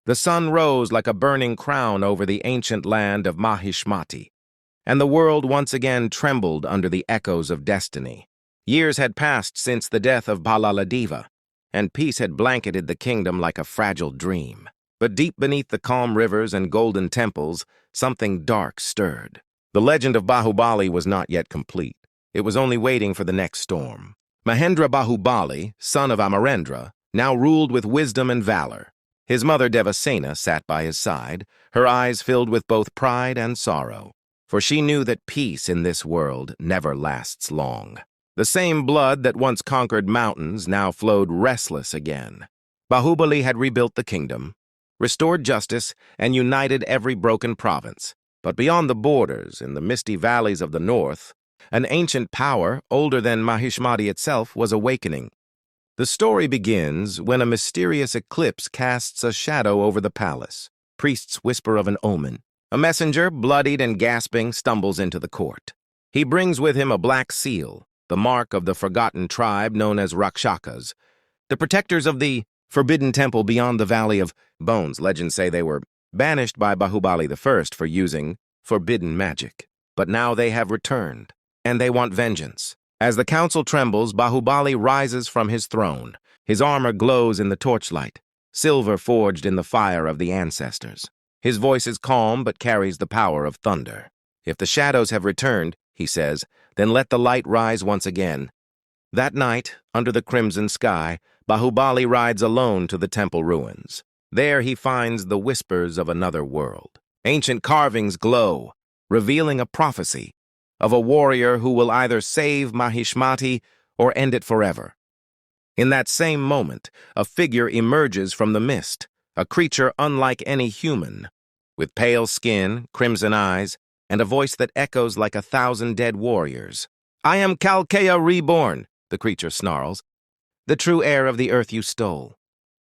The sun rose like a burning crown over the ancient land of Mahishmati, and the world once again trembled under the echoes of destiny. Years had passed since the death of Balaladeva, and peace had blanketed the kingdom like a fragile dream. But deep beneath the calm rivers and golden temples, something dark stirred. The legend of Bahubali was not yet complete. It was only waiting for the next storm. Mahendra Bahubali, son of Amarendra, now ruled with wisdom and valor. His mother Devasena sat by his side, her eyes filled with both pride and sorrow, for she knew that peace in this world never lasts long. The same blood that once conquered mountains now flowed restless again. Bahubali had rebuilt the kingdom, restored justice, and united every broken province. But beyond the borders, in the misty valleys of the north, an ancient power, older than Mahishmati itself, was awakening. The story begins when a mysterious eclipse casts a shadow over the palace. Priests whisper of an omen. A messenger, bloodied and gasping, stumbles into the court. He brings with him a black seal, the mark of the forgotten tribe known as Rakshakas, the protectors of the forbidden temple beyond the Valley of Bones. Legends say they were banished by Bahubali I for using forbidden magic. But now they have returned, and they want vengeance. As the council trembles, Bahubali rises from his throne. His armor glows in the torchlight, silver forged in the fire of the ancestors. His voice is calm but carries the power of thunder. If the shadows have returned, he says, then let the light rise once again. That night, under the crimson sky, Bahubali rides alone to the temple ruins. There he finds the whispers of another world. Ancient carvings glow, revealing a prophecy of a warrior who will either save Mahishmati or end it forever. In that same moment, a figure emerges from the mist, a creature unlike any human, with pale skin, crimson eyes, and a voice that echoes like 1,000 dead warriors. "I am Kalkeya reborn," the creature snarls, "the true heir of the earth you stole.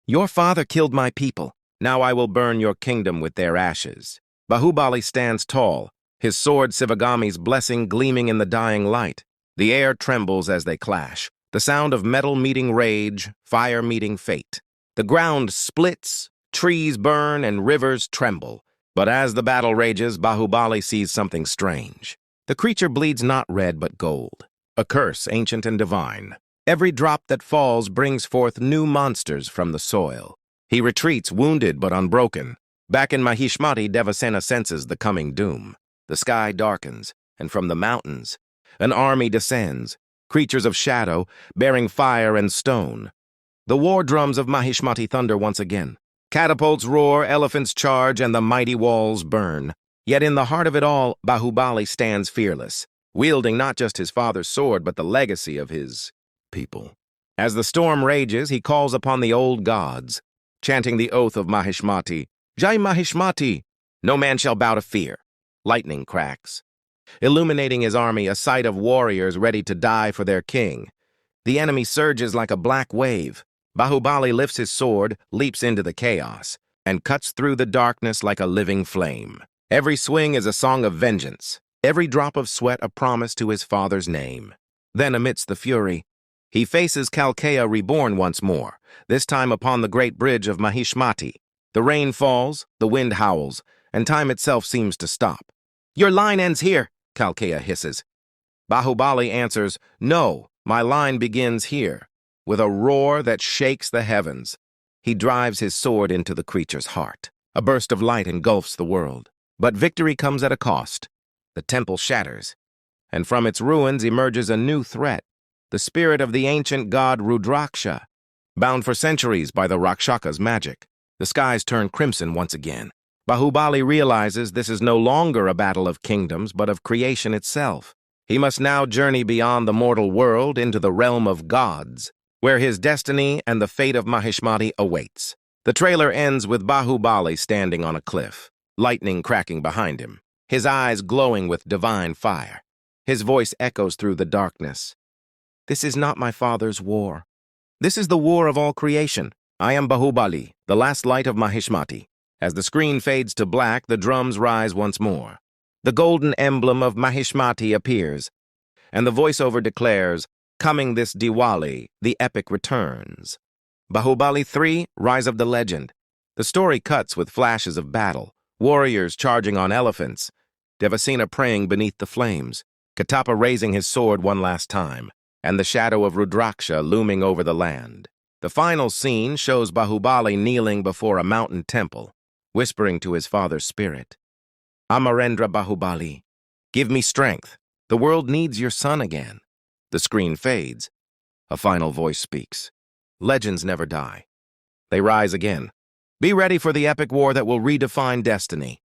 Your father killed my people. Now I will burn your kingdom with their ashes." Bahubali stands tall, his sword Sivagami's blessing gleaming in the dying light. The air trembles as they clash, the sound of metal meeting rage, fire meeting fate. The ground splits, trees burn, and rivers tremble. But as the battle rages, Bahubali sees something strange. The creature bleeds not red but gold, a curse ancient and divine. Every drop that falls brings forth new monsters from the soil. He retreats, wounded but unbroken. Back in Mahishmati, Devasena senses the coming doom. The sky darkens, and from the mountains, an army descends, creatures of shadow, bearing fire and stone. The war drums of Mahishmati thunder once again. Catapults roar, elephants charge, and the mighty walls burn. Yet in the heart of it all, Bahubali stands fearless, wielding not just his father's sword, but the legacy of his people. As the storm rages, he calls upon the old gods, chanting the oath of Mahishmati. "Jai Mahishmati! No man shall bow to fear." Lightning cracks, illuminating his army, a sight of warriors ready to die for their king. The enemy surges like a black wave. Bahubali lifts his sword, leaps into the chaos, and cuts through the darkness like a living flame. Every swing is a song of vengeance, every drop of sweat a promise to his father's name. Then, amidst the fury, he faces Kalkeya reborn once more, this time upon the great bridge of Mahishmati. The rain falls, the wind howls, and time itself seems to stop. "Your line ends here," Kalkeya hisses. Bahubali answers, "No, my line begins here." With a roar that shakes the heavens, he drives his sword into the creature's heart. A burst of light engulfs the world. But victory comes at a cost. The temple shatters, and from its ruins emerges a new threat, the spirit of the ancient god Rudraksha, bound for centuries by the Rakshaka's magic. The skies turn crimson once again. Bahubali realizes this is no longer a battle of kingdoms, but of creation itself. He must now journey beyond the mortal world into the realm of gods, where his destiny and the fate of Mahishmati awaits. The trailer ends with Bahubali standing on a cliff, lightning cracking behind him, his eyes glowing with divine fire. His voice echoes through the darkness. "This is not my father's war. This is the war of all creation. I am Bahubali, the last light of Mahishmati." As the screen fades to black, the drums rise once more. The golden emblem of Mahishmati appears, and the voiceover declares, "Coming this Diwali, the epic returns." Bahubali 3, Rise of the Legend. The story cuts with flashes of battle, warriors charging on elephants, Devasena praying beneath the flames, Katapa raising his sword one last time, and the shadow of Rudraksha looming over the land. The final scene shows Bahubali kneeling before a mountain temple, whispering to his father's spirit, Amarendra Bahubali, give me strength. The world needs your son again. The screen fades. A final voice speaks. Legends never die. They rise again. Be ready for the epic war that will redefine destiny.